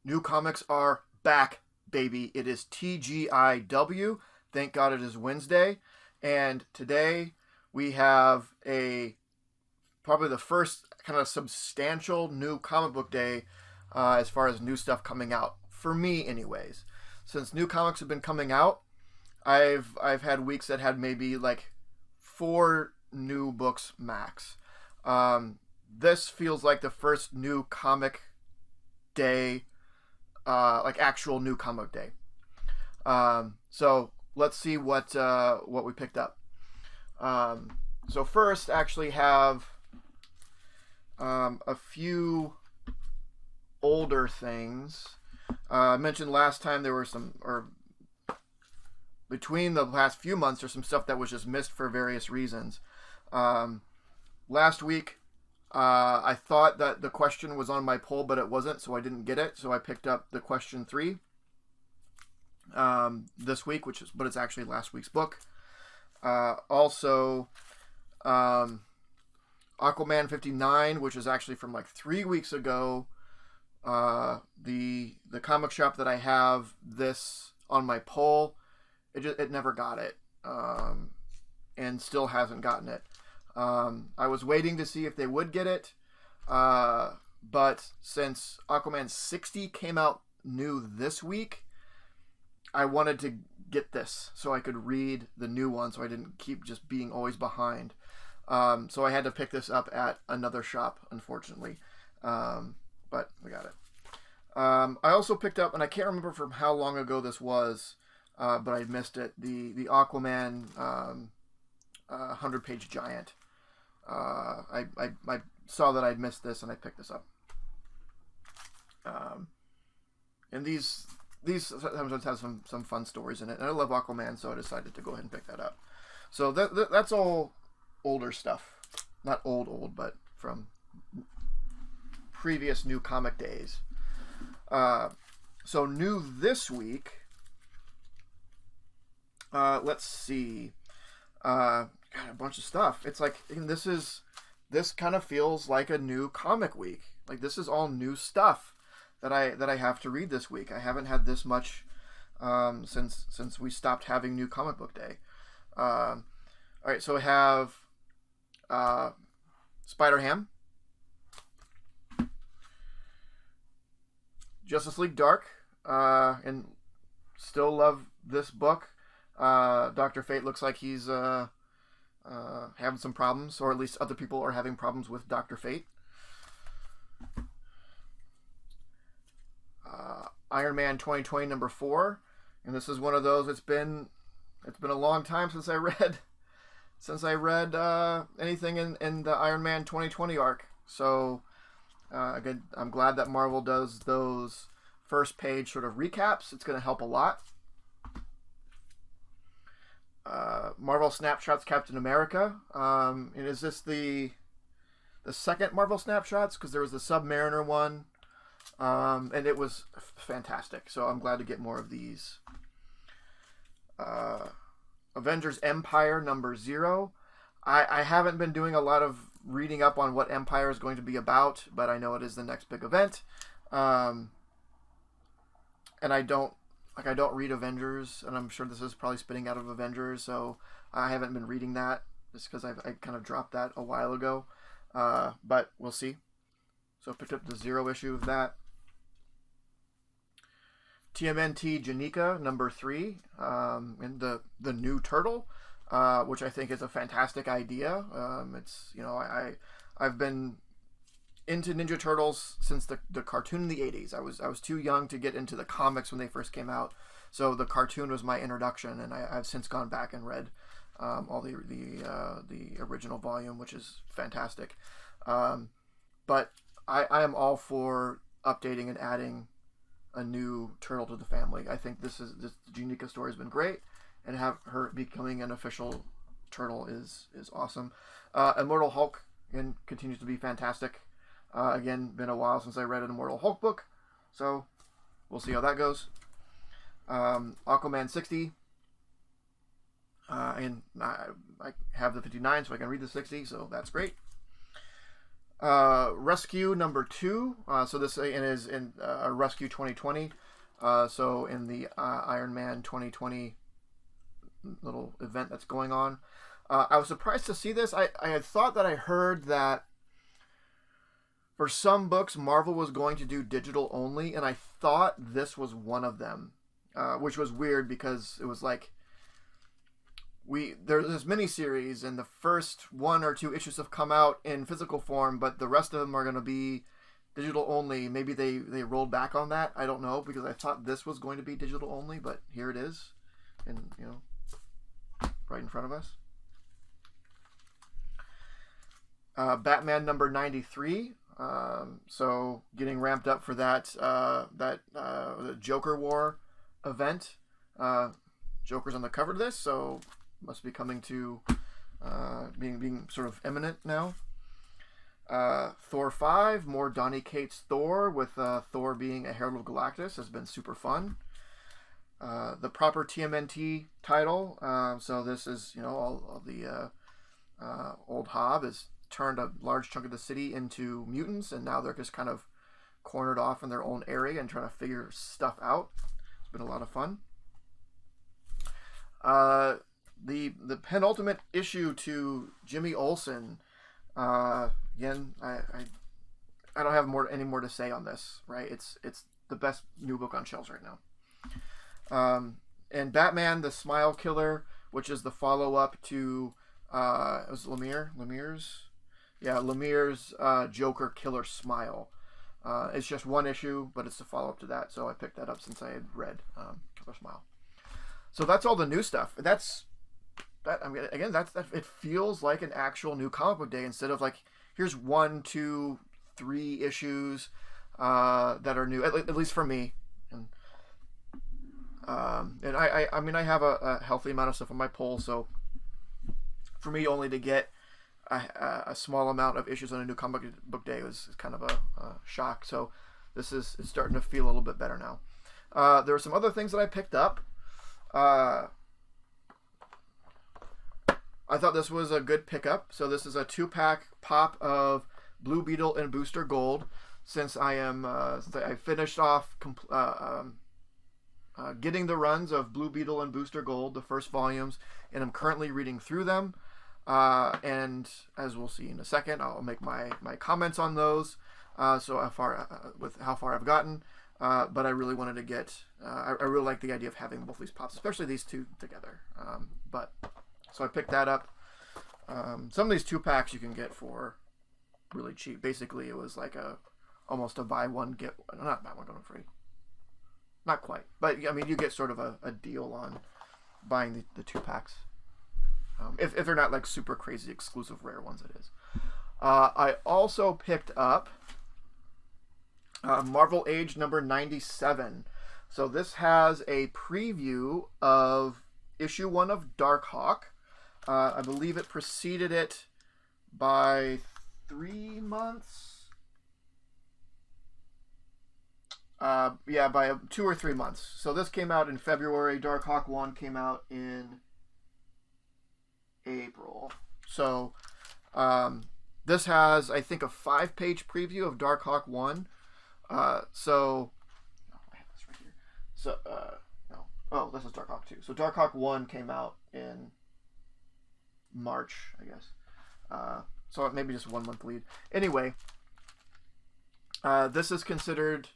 New comics are back, baby. It is TGIW. Thank God it is Wednesday. And today we have a probably the first kind of substantial new comic book day as far as new stuff coming out. For me, anyways. Since new comics have been coming out, I've had weeks that had maybe like 4 new books max. This feels like the first new comic day, like actual new comic day. So let's see what we picked up. So first, actually have a few older things. I mentioned last time there were some, or between the last few months, there's some stuff that was just missed for various reasons. Last week, I thought that the question was on my poll, but it wasn't, so I didn't get it. So I picked up the question 3 this week, but it's actually last week's book. Also, Aquaman 59, which is actually from like 3 weeks ago. The comic shop that I have this on my poll, it never got it, and still hasn't gotten it. I was waiting to see if they would get it, but since Aquaman 60 came out new this week, I wanted to get this so I could read the new one, so I didn't keep just being always behind. So I had to pick this up at another shop, unfortunately, but we got it. I also picked up, and I can't remember from how long ago this was, but I missed it, the Aquaman 100-page giant. I saw that I'd missed this, and I picked this up. And these sometimes have some fun stories in it, and I love Aquaman, so I decided to go ahead and pick that up. So that's all older stuff. Not old, but from previous new comic days. So new this week, let's see. Got a bunch of stuff. It's like, this kind of feels like a new comic week. Like, this is all new stuff that I have to read this week. I haven't had this much since we stopped having new comic book day. All right, so I have Spider-Ham, Justice League Dark, and still love this book. Dr. Fate looks like he's having some problems, or at least other people are having problems with Dr. Fate. Iron Man 2020 number 4, and this is one of those. It's been a long time since I read anything in the Iron Man 2020 arc. So again, I'm glad that Marvel does those first page sort of recaps. It's going to help a lot. Marvel Snapshots Captain America. And is this the second Marvel Snapshots? Because there was the Submariner one, and it was fantastic. So I'm glad to get more of these. Avengers Empire number 0. I haven't been doing a lot of reading up on what Empire is going to be about, but I know it is the next big event. And I don't read Avengers, and I'm sure this is probably spitting out of Avengers, so I haven't been reading that just because I kind of dropped that a while ago. But we'll see. So I picked up the 0 issue of that. TMNT Janika number 3, and the new turtle, which I think is a fantastic idea. It's, I've been into Ninja Turtles since the cartoon in the 80s. I was too young to get into the comics when they first came out, so the cartoon was my introduction, and I've since gone back and read all the original volume, which is fantastic. But I am all for updating and adding a new turtle to the family. I think this Janika story has been great, and have her becoming an official turtle is awesome. Immortal Hulk continues to be fantastic. Again, been a while since I read an Immortal Hulk book, so we'll see how that goes. Aquaman 60, and I have the 59, so I can read the 60, so that's great. Rescue number 2. So this is in Rescue 2020. So in the Iron Man 2020 little event that's going on. I was surprised to see this. I had thought that I heard that for some books, Marvel was going to do digital only, and I thought this was one of them, which was weird because it was like there's this miniseries, and the first 1 or 2 issues have come out in physical form, but the rest of them are going to be digital only. Maybe they rolled back on that. I don't know, because I thought this was going to be digital only, but here it is, and right in front of us. Batman number 93. So getting ramped up for the Joker War event. Joker's on the cover of this, so must be coming to being sort of imminent now. Thor 5, more Donny Cates Thor, with Thor being a Herald of Galactus, has been super fun. The proper TMNT title. So this is, all the old Hob has turned a large chunk of the city into mutants, and now they're just kind of cornered off in their own area and trying to figure stuff out. It's been a lot of fun. The penultimate issue to Jimmy Olsen. Again, I don't have any more to say on this. Right? It's the best new book on shelves right now. And Batman: The Smile Killer, which is the follow up to it was Lemire's Joker Killer Smile. It's just 1 issue, but it's a follow up to that, so I picked that up since I had read Killer Smile. So that's all the new stuff. It feels like an actual new comic book day, instead of like, here's 1, 2, 3 issues that are new, at least for me. And I have a healthy amount of stuff on my pull, so for me only to get a small amount of issues on a new comic book day is kind of a shock. So this is starting to feel a little bit better now. There were some other things that I picked up. I thought this was a good pickup. So this is a 2-pack pop of Blue Beetle and Booster Gold. Since I finished off getting the runs of Blue Beetle and Booster Gold, the first volumes, and I'm currently reading through them. And as we'll see in a second, I'll make my comments on those. So how far I've gotten. But I really wanted to get. I really like the idea of having both these pops, especially these 2 together. So I picked that up. Some of these 2-packs you can get for really cheap. Basically, it was like almost a buy one get one, not buy one get one free. Not quite, but I mean, you get sort of a deal on buying the 2-packs. If they're not like super crazy exclusive rare ones, it is. I also picked up Marvel Age number 97. So this has a preview of issue 1 of Darkhawk. I believe it preceded it by 3 months. By 2 or 3 months. So this came out in February. Darkhawk 1 came out in April. So this has, I think, a 5-page preview of Darkhawk 1. I have this right here. So no. Oh, this is Darkhawk 2. So Darkhawk 1 came out in March, I guess. So maybe just 1 month lead. Anyway, this is considered.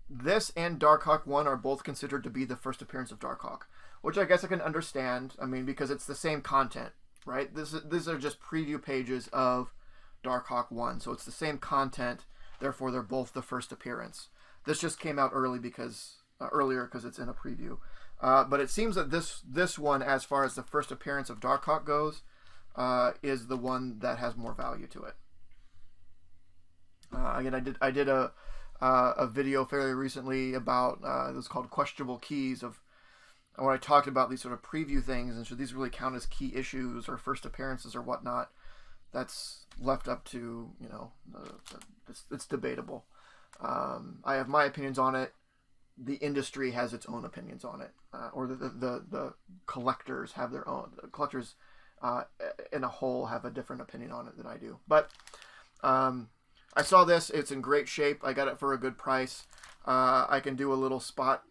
This and Darkhawk 1 are both considered to be the first appearance of Darkhawk, which I guess I can understand. I mean, because it's the same content, right? These are just preview pages of Darkhawk 1, so it's the same content. Therefore, they're both the first appearance. This just came out earlier because it's in a preview. But it seems that this one, as far as the first appearance of Darkhawk goes, is the one that has more value to it. Again, I did a video fairly recently about it was called Questionable Keys, of when I talked about these sort of preview things, and should these really count as key issues or first appearances or whatnot. That's left up to, it's debatable. I have my opinions on it. The industry has its own opinions on it, or the collectors have their own. The collectors uh, in a whole have a different opinion on it than I do. But I saw this. It's in great shape. I got it for a good price. I can do a little spot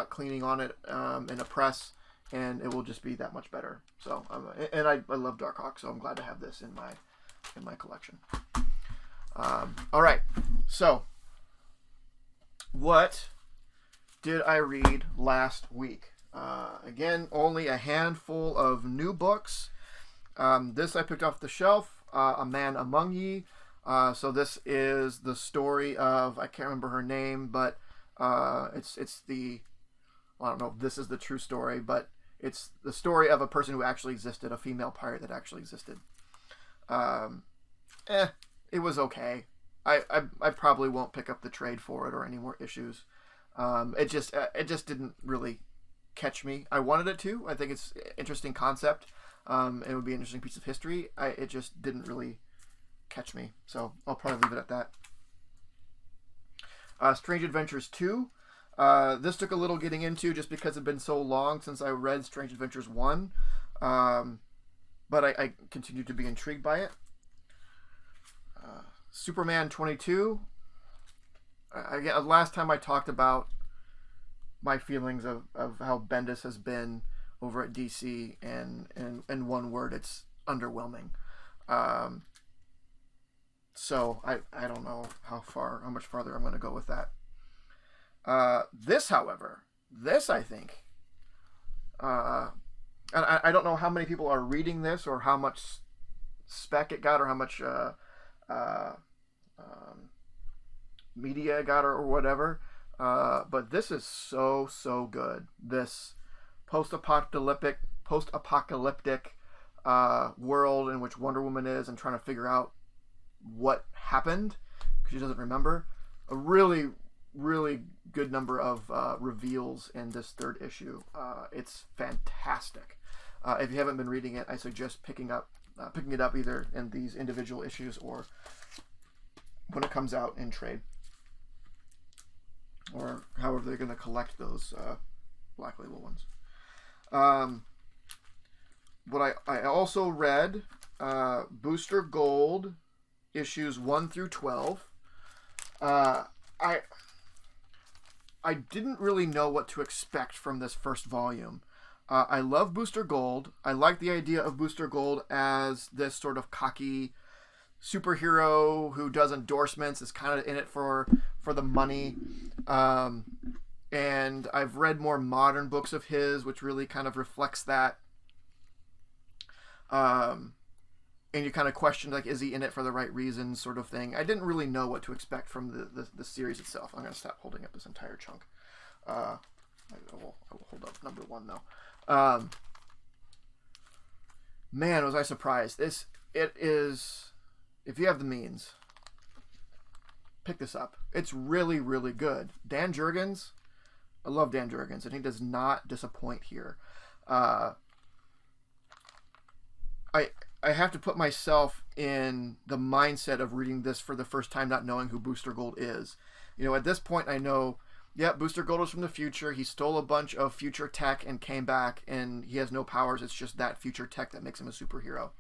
cleaning on it in a press, and it will just be that much better. So, and I love Darkhawk, so I'm glad to have this in my collection. All right, so what did I read last week? Again, only a handful of new books. This I picked off the shelf, A Man Among Ye. So this is the story of, I can't remember her name, but it's the, well, I don't know if this is the true story, but it's the story of a person who actually existed, a female pirate that actually existed. It was okay. I probably won't pick up the trade for it or any more issues. It just didn't really catch me. I wanted it to. I think it's an interesting concept. It would be an interesting piece of history. It just didn't really catch me. So I'll probably leave it at that. Strange Adventures 2. This took a little getting into just because it had been so long since I read Strange Adventures 1. But I continue to be intrigued by it. Superman 22. Again, last time I talked about my feelings of how Bendis has been over at DC, and in one word, it's underwhelming. So I don't know how much farther I'm going to go with that. This, however, I think, and I don't know how many people are reading this or how much spec it got or how much media it got or whatever. But this is so good. This post-apocalyptic world in which Wonder Woman is and trying to figure out what happened because she doesn't remember. A really good number of reveals in this third issue. It's fantastic. If you haven't been reading it, I suggest picking it up either in these individual issues or when it comes out in trade, or however they're going to collect those Black Label ones. What I also read, Booster Gold issues 1 through 12. I didn't really know what to expect from this first volume. I love Booster Gold. I like the idea of Booster Gold as this sort of cocky superhero who does endorsements, is kind of in it for the money. And I've read more modern books of his, which really kind of reflects that. And you kind of question, like, is he in it for the right reasons, sort of thing. I didn't really know what to expect from the series itself. I'm going to stop holding up this entire chunk. I will hold up number 1, though. Man, was I surprised. It is, if you have the means, pick this up. It's really good. Dan Jurgens, I love Dan Jurgens, and he does not disappoint here. I have to put myself in the mindset of reading this for the first time, not knowing who Booster Gold is. You know, at this point, I know, yeah, Booster Gold is from the future. He stole a bunch of future tech and came back, and he has no powers. It's just that future tech that makes him a superhero.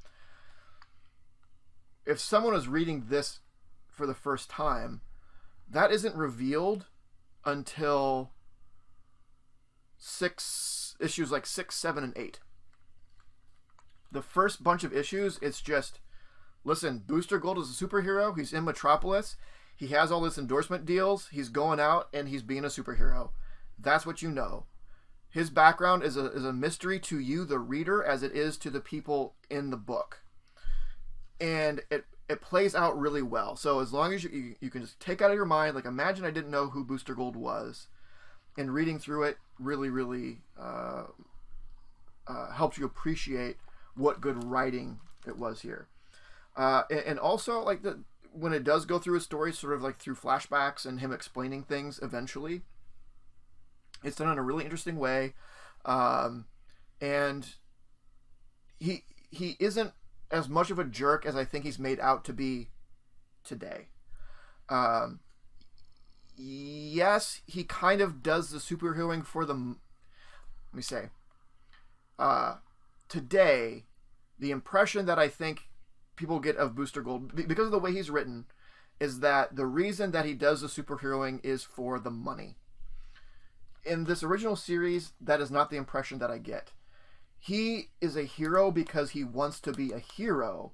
If someone is reading this for the first time, that isn't revealed until issues like 6, 7, and 8. The first bunch of issues, it's just, listen, Booster Gold is a superhero. He's in Metropolis. He has all this endorsement deals. He's going out and he's being a superhero. That's what you know. His background is a mystery to you, the reader, as it is to the people in the book. And it plays out really well. So as long as you can just take out of your mind, like, imagine I didn't know who Booster Gold was, and reading through it really helps you appreciate what good writing it was here. And also, like, when it does go through his story, sort of like through flashbacks and him explaining things eventually, it's done in a really interesting way. And he isn't as much of a jerk as I think he's made out to be today. Yes, he kind of does the superheroing for the... Let me say. Today, the impression that I think people get of Booster Gold, because of the way he's written, is that the reason that he does the superheroing is for the money. In this original series, that is not the impression that I get. He is a hero because he wants to be a hero.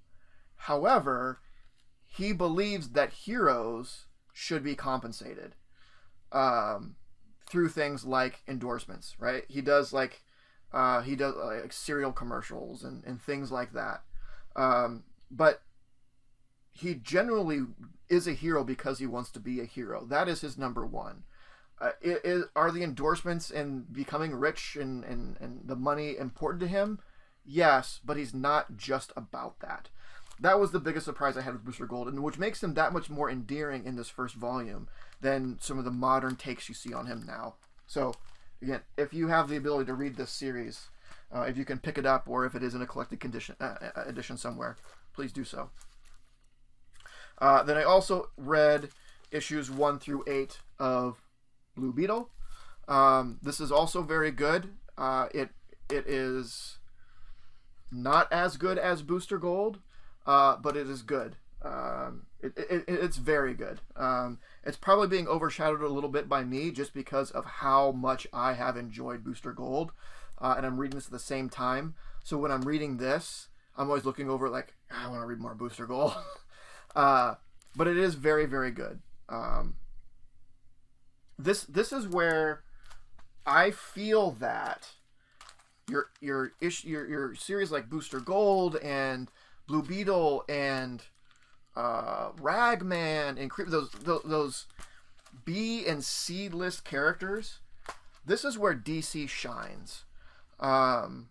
However, he believes that heroes should be compensated through things like endorsements, right? He does like cereal commercials and things like that. But he generally is a hero because he wants to be a hero. That is his number one. Are the endorsements and becoming rich and the money important to him? Yes, but he's not just about that. That was the biggest surprise I had with Booster Gold, and which makes him that much more endearing in this first volume than some of the modern takes you see on him now. So, again, if you have the ability to read this series, if you can pick it up, or if it is in a collected edition somewhere, please do so. Then I also read issues 1 through 8 of Blue Beetle. This is also very good. It is not as good as Booster Gold, but it is good. It's very good. It's probably being overshadowed a little bit by me just because of how much I have enjoyed Booster Gold, and I'm reading this at the same time. So when I'm reading this, I'm always looking over like, I want to read more Booster Gold. But it is very, very good. This is where I feel that your series like Booster Gold and Blue Beetle and Ragman and those B and C list characters, this is where DC shines. I'm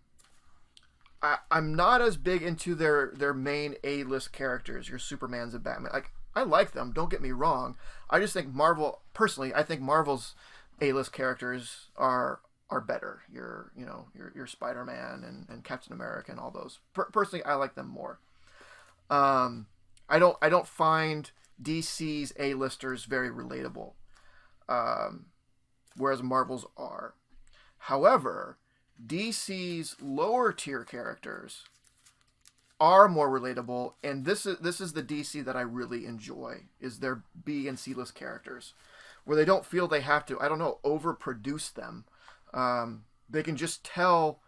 not as big into their main A list characters, your Supermans and Batman. Like, I like them, don't get me wrong. I just think Marvel, personally, I think Marvel's A list characters are better. Your Spider-Man and Captain America and all those. Personally, I like them more. I don't find DC's A-listers very relatable, whereas Marvel's are. However, DC's lower tier characters are more relatable, and this is the DC that I really enjoy, is their B and C list characters, where they don't feel they have to, overproduce them. They can just tell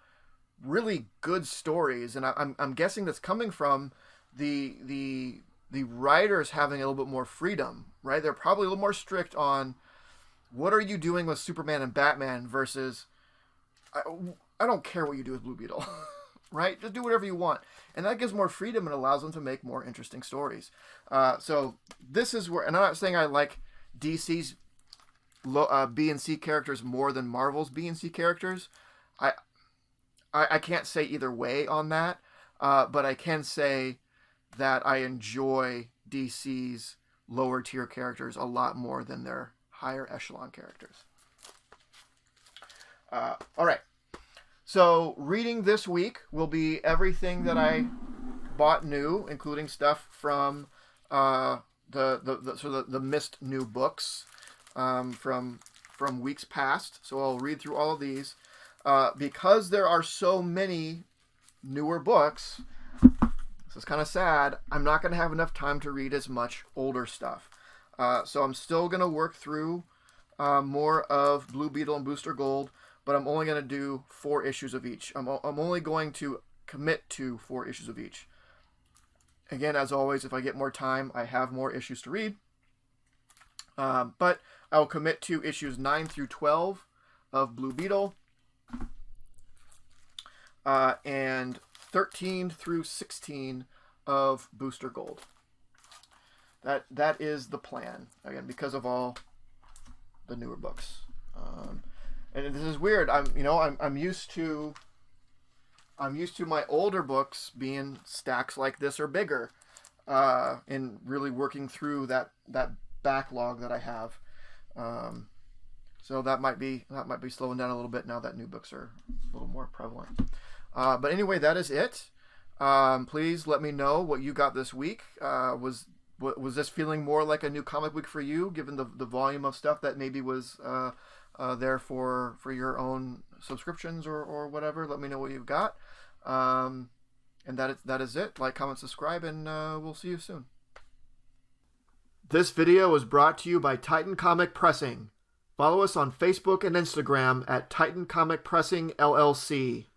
really good stories, and I'm guessing that's coming from the writers having a little bit more freedom, right? They're probably a little more strict on what are you doing with Superman and Batman versus I don't care what you do with Blue Beetle, right? Just do whatever you want, and that gives more freedom and allows them to make more interesting stories. So this is where, and I'm not saying I like DC's B and C characters more than Marvel's B and C characters. I can't say either way on that, but I can say that I enjoy DC's lower tier characters a lot more than their higher echelon characters. All right. So reading this week will be everything that I bought new, including stuff from the missed new books from weeks past. So I'll read through all of these. Because there are so many newer books, this is kind of sad, I'm not going to have enough time to read as much older stuff. So I'm still going to work through more of Blue Beetle and Booster Gold, but I'm only going to do 4 issues of each. I'm only going to commit to 4 issues of each. Again, as always, if I get more time, I have more issues to read. But I'll commit to issues 9 through 12 of Blue Beetle, and 13 through 16 of Booster Gold. That is the plan. Again, because of all the newer books. And this is weird. I'm used to my older books being stacks like this or bigger, and really working through that backlog that I have. So that might be slowing down a little bit now that new books are a little more prevalent. But anyway, that is it. Please let me know what you got this week. Was this feeling more like a new comic week for you, given the volume of stuff that maybe was there for your own subscriptions or whatever? Let me know what you've got. And And that is it. Like, comment, subscribe, and we'll see you soon. This video was brought to you by Titan Comic Pressing. Follow us on Facebook and Instagram at Titan Comic Pressing LLC.